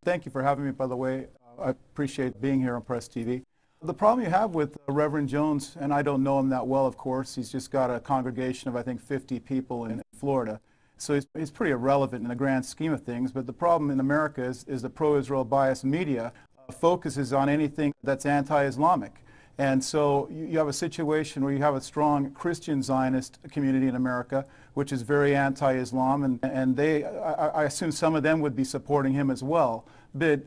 Thank you for having me, by the way. I appreciate being here on Press TV. The problem you have with Reverend Jones, and I don't know him that well, of course, he's just got a congregation of, I think, 50 people in Florida. So he's pretty irrelevant in the grand scheme of things. But the problem in America is the pro-Israel biased media focuses on anything that's anti-Islamic. And so you have a situation where you have a strong Christian-Zionist community in America, which is very anti-Islam, and I assume some of them would be supporting him as well. But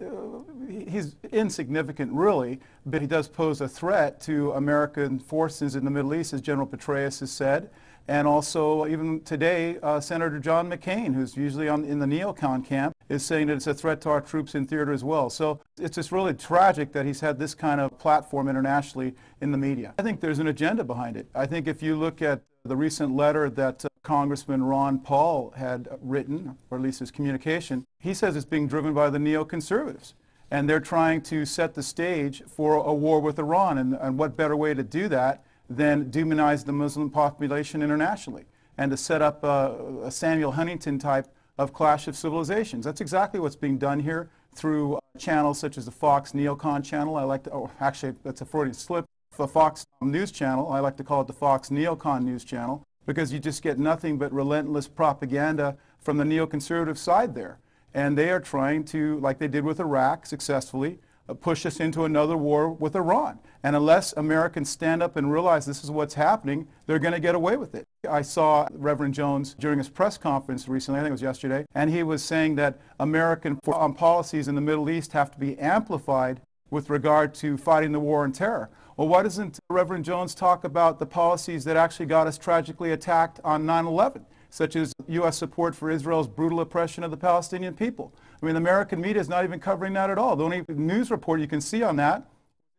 he's insignificant, really, but he does pose a threat to American forces in the Middle East, as General Petraeus has said. And also, even today, Senator John McCain, who's usually in the Neocon camp, is saying that it's a threat to our troops in theater as well. So it's just really tragic that he's had this kind of platform internationally in the media. I think there's an agenda behind it. I think if you look at the recent letter that Congressman Ron Paul had written, or at least his communication, he says it's being driven by the neoconservatives. And they're trying to set the stage for a war with Iran. And what better way to do that than demonize the Muslim population internationally and to set up a Samuel Huntington type of clash of civilizations. That's exactly what's being done here through channels such as the Fox NeoCon channel. I like to, oh, actually, that's a Freudian slip. The Fox News channel, I like to call it the Fox NeoCon News channel, because you just get nothing but relentless propaganda from the neoconservative side there. And they are trying to, like they did with Iraq successfully, push us into another war with Iran. And unless Americans stand up and realize this is what's happening, they're going to get away with it. I saw Reverend Jones during his press conference recently, I think it was yesterday, and he was saying that American policies in the Middle East have to be amplified with regard to fighting the war on terror. Well, why doesn't Reverend Jones talk about the policies that actually got us tragically attacked on 9/11? Such as U.S. support for Israel's brutal oppression of the Palestinian people. I mean, the American media is not even covering that at all. The only news report you can see on that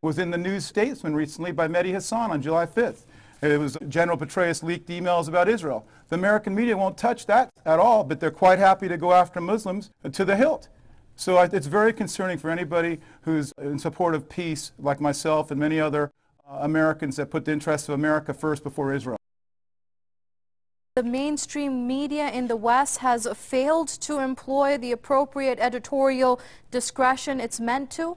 was in the News Statesman recently by Mehdi Hassan on July 5th. It was General Petraeus leaked emails about Israel. The American media won't touch that at all, but they're quite happy to go after Muslims to the hilt. So it's very concerning for anybody who's in support of peace, like myself and many other Americans that put the interests of America first before Israel. The mainstream media in the West has failed to employ the appropriate editorial discretion it's meant to?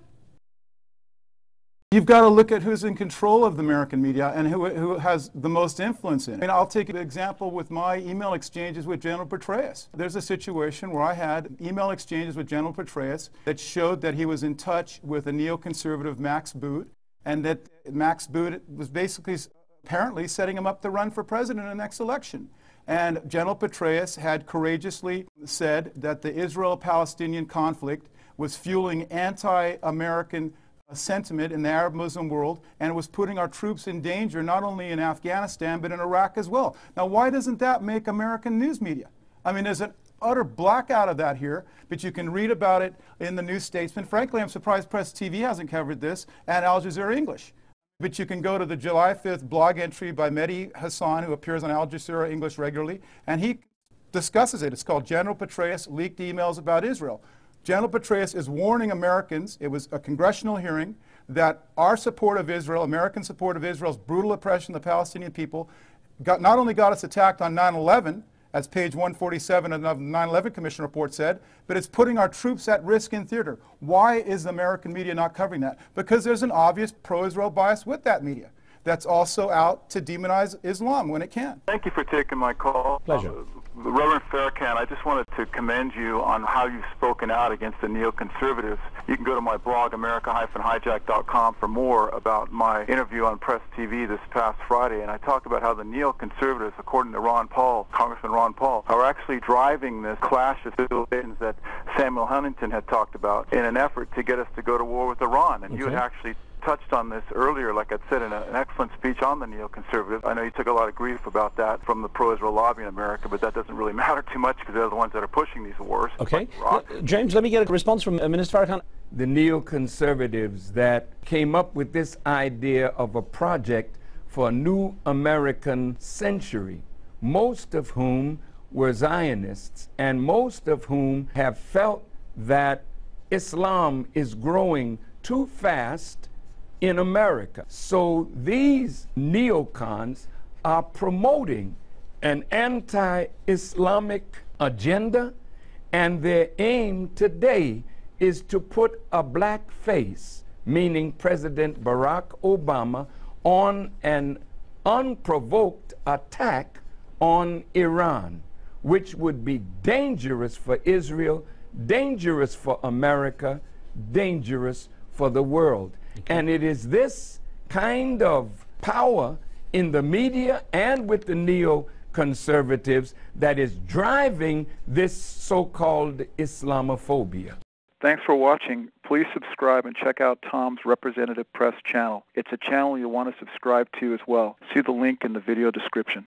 You've got to look at who's in control of the American media and who has the most influence in it. And I'll take an example with my email exchanges with General Petraeus. There's a situation where I had email exchanges with General Petraeus that showed that he was in touch with a neoconservative Max Boot, and that Max Boot was basically apparently setting him up to run for president in the next election. And General Petraeus had courageously said that the Israel-Palestinian conflict was fueling anti-American sentiment in the Arab Muslim world, and it was putting our troops in danger not only in Afghanistan but in Iraq as well. Now, why doesn't that make American news media? I mean, there's an utter blackout of that here, but you can read about it in the News Statesman. Frankly, I'm surprised Press TV hasn't covered this, and Al Jazeera English. But you can go to the July 5th blog entry by Mehdi Hassan, who appears on Al Jazeera English regularly, and he discusses it. It's called General Petraeus Leaked Emails About Israel. General Petraeus is warning Americans, it was a congressional hearing, that our support of Israel, American support of Israel's brutal oppression of the Palestinian people, not only got us attacked on 9/11, as page 147 of the 9/11 Commission report said, but it's putting our troops at risk in theater. Why is the American media not covering that? Because there's an obvious pro-Israel bias with that media that's also out to demonize Islam when it can. Thank you for taking my call. Pleasure. Reverend Farrakhan, I just wanted to commend you on how you've spoken out against the neoconservatives. You can go to my blog, America-Hijacked.com, for more about my interview on Press TV this past Friday, and I talk about how the neoconservatives, according to Ron Paul, Congressman Ron Paul, are actually driving this clash of civilizations that Samuel Huntington had talked about in an effort to get us to go to war with Iran. And you had actually touched on this earlier, like I said, in an excellent speech on the neoconservatives. I know you took a lot of grief about that from the pro-Israel lobby in America, but that doesn't really matter too much because they're the ones that are pushing these wars. Okay. James, let me get a response from Minister Farrakhan. The neoconservatives that came up with this idea of a project for a new American century, most of whom were Zionists, and most of whom have felt that Islam is growing too fast in America. So these neocons are promoting an anti-Islamic agenda, and their aim today is to put a black face, meaning President Barack Obama, on an unprovoked attack on Iran, which would be dangerous for Israel, dangerous for America, dangerous for the world. Okay. And it is this kind of power in the media and with the neoconservatives that is driving this so-called Islamophobia. Thanks for watching. Please subscribe and check out Tom's Representative Press channel. It's a channel you'll want to subscribe to as well. See the link in the video description.